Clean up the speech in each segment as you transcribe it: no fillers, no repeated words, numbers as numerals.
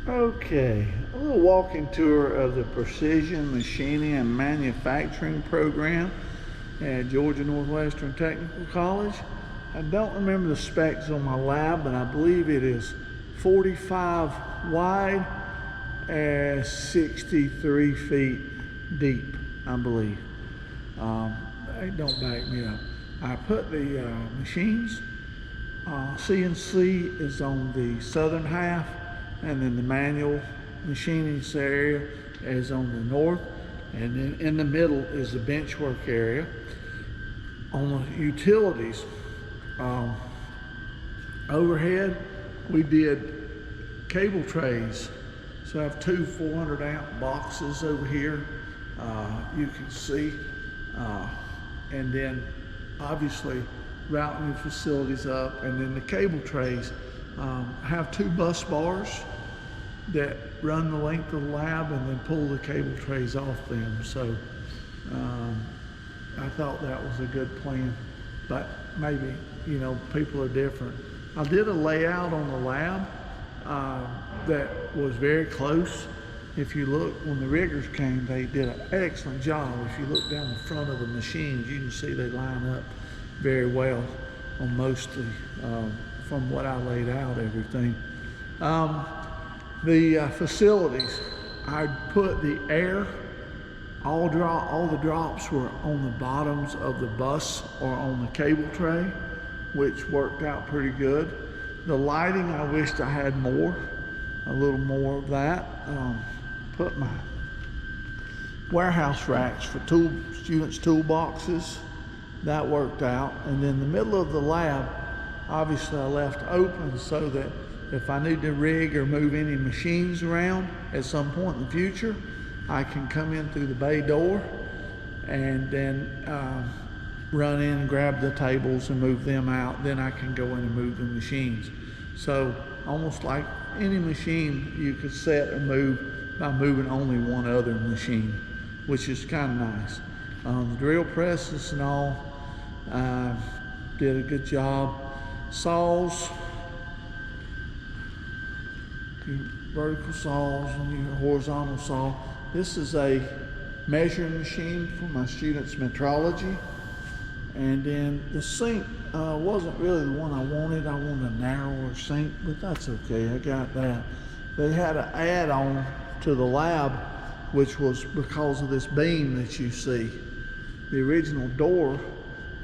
Okay, a little walking tour of the Precision Machining and Manufacturing program at Georgia Northwestern Technical College. I don't remember the specs on my lab, but I believe it is 45 wide and 63 feet deep, I believe. They don't back me up. I put the machines, CNC is on the southern half, and then the manual machining area is on the north, and then in the middle is the bench work area. On the utilities, overhead, we did cable trays. So I have two 400 amp boxes over here, you can see, and then obviously routing the facilities up, and then the cable trays. Have two bus bars that run the length of the lab and then pull the cable trays off them. So I thought that was a good plan, but maybe, you know, people are different. I did a layout on the lab that was very close. If you look, when the riggers came, they did an excellent job. If you look down the front of the machines, you can see they line up very well on mostly, from what I laid out, everything. The facilities, I put the air, all the drops were on the bottoms of the bus or on the cable tray, which worked out pretty good. The lighting, I wished I had more, a little more of that. Put my warehouse racks for students' toolboxes, that worked out. And then the middle of the lab, obviously I left open so that if I need to rig or move any machines around at some point in the future, I can come in through the bay door and then run in and grab the tables and move them out. Then I can go in and move the machines. So almost like any machine you could set or move by moving only one other machine, which is kind of nice. The drill presses and all, did a good job. Saws, your vertical saws and your horizontal saw. This is a measuring machine for my students' metrology. And then the sink wasn't really the one I wanted. I wanted a narrower sink, but that's okay, I got that. They had an add-on to the lab, which was because of this beam that you see. The original door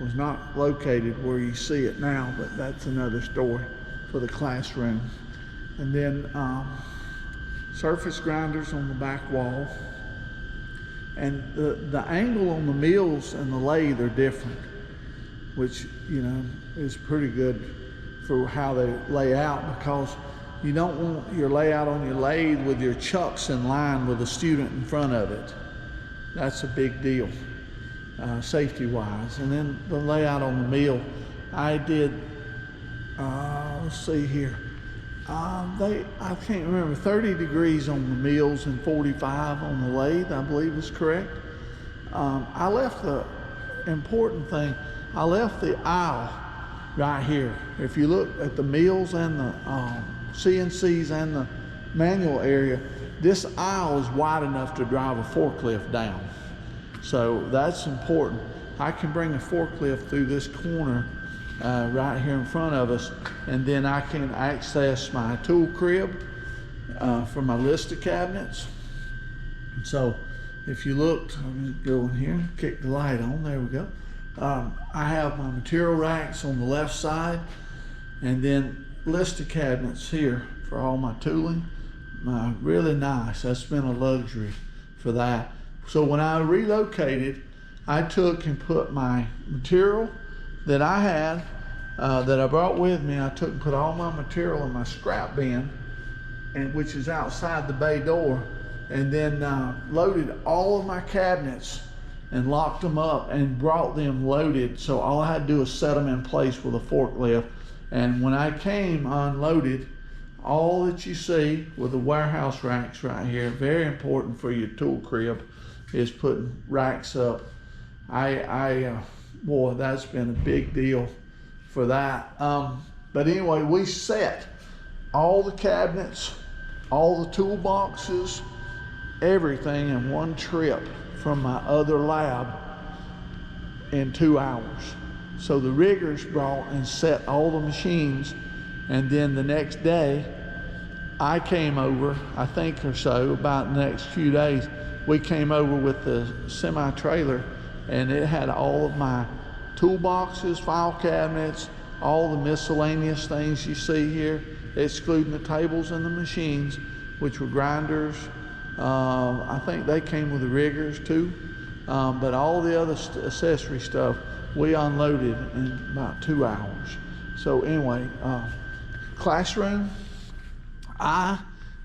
was not located where you see it now, but that's another story for the classroom. And then surface grinders on the back wall. And the angle on the mills and the lathe are different, which, you know, is pretty good for how they lay out, because you don't want your layout on your lathe with your chucks in line with a student in front of it. That's a big deal, safety-wise. And then the layout on the mill, I did, let's see here, I can't remember, 30 degrees on the mills and 45 on the lathe, I believe is correct. I left the important thing, I left the aisle right here. If you look at the mills and the CNCs and the manual area, this aisle is wide enough to drive a forklift down. So that's important. I can bring a forklift through this corner right here in front of us, and then I can access my tool crib for my Lister cabinets. So if you looked, I'm just going here, kick the light on, there we go. I have my material racks on the left side, and then Lister cabinets here for all my tooling. Really nice, that's been a luxury for that. So when I relocated, I took and put my material that I had, that I brought with me, I took and put all my material in my scrap bin, and which is outside the bay door, and then loaded all of my cabinets and locked them up and brought them loaded. So all I had to do was set them in place with a forklift. And when I came unloaded, all that you see with the warehouse racks right here, very important for your tool crib, is putting racks up. Boy, that's been a big deal for that. But anyway, we set all the cabinets all the toolboxes, everything in one trip from my other lab in 2 hours. So the riggers brought and set all the machines, and then the next day I came over, I think or so, about the next few days, we came over with the semi-trailer, and it had all of my toolboxes, file cabinets, all the miscellaneous things you see here, excluding the tables and the machines, which were grinders. I think they came with the riggers too. But all the other accessory stuff, we unloaded in about 2 hours. So anyway, classroom, I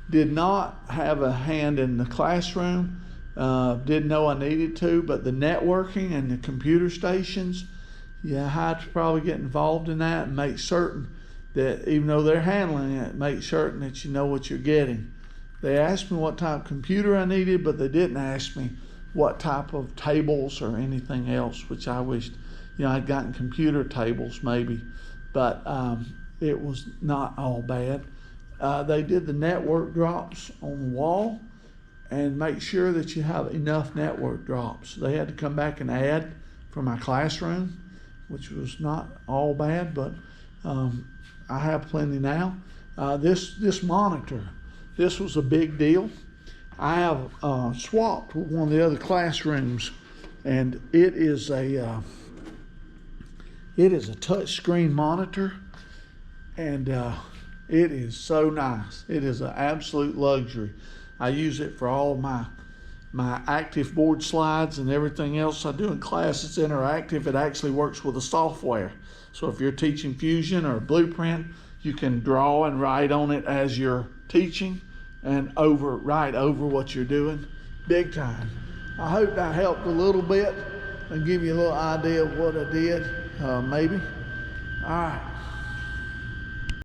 did not have a hand in the classroom, didn't know I needed to, but the networking and the computer stations, yeah, I had to probably get involved in that and make certain that even though they're handling it, make certain that you know what you're getting. They asked me what type of computer I needed, but they didn't ask me what type of tables or anything else, which I wished, I'd gotten computer tables maybe, but it was not all bad. They did the network drops on the wall and make sure that you have enough network drops. They had to come back and add for my classroom, which was not all bad, but I have plenty now. This monitor, this was a big deal. I have swapped with one of the other classrooms, and it is a touch screen monitor, and it is so nice. It is an absolute luxury. I use it for all of my active board slides and everything else I do in class. It's interactive. It actually works with the software. So if you're teaching Fusion or Blueprint, you can draw and write on it as you're teaching and write over what you're doing. Big time. I hope that helped a little bit and give you a little idea of what I did, maybe. All right.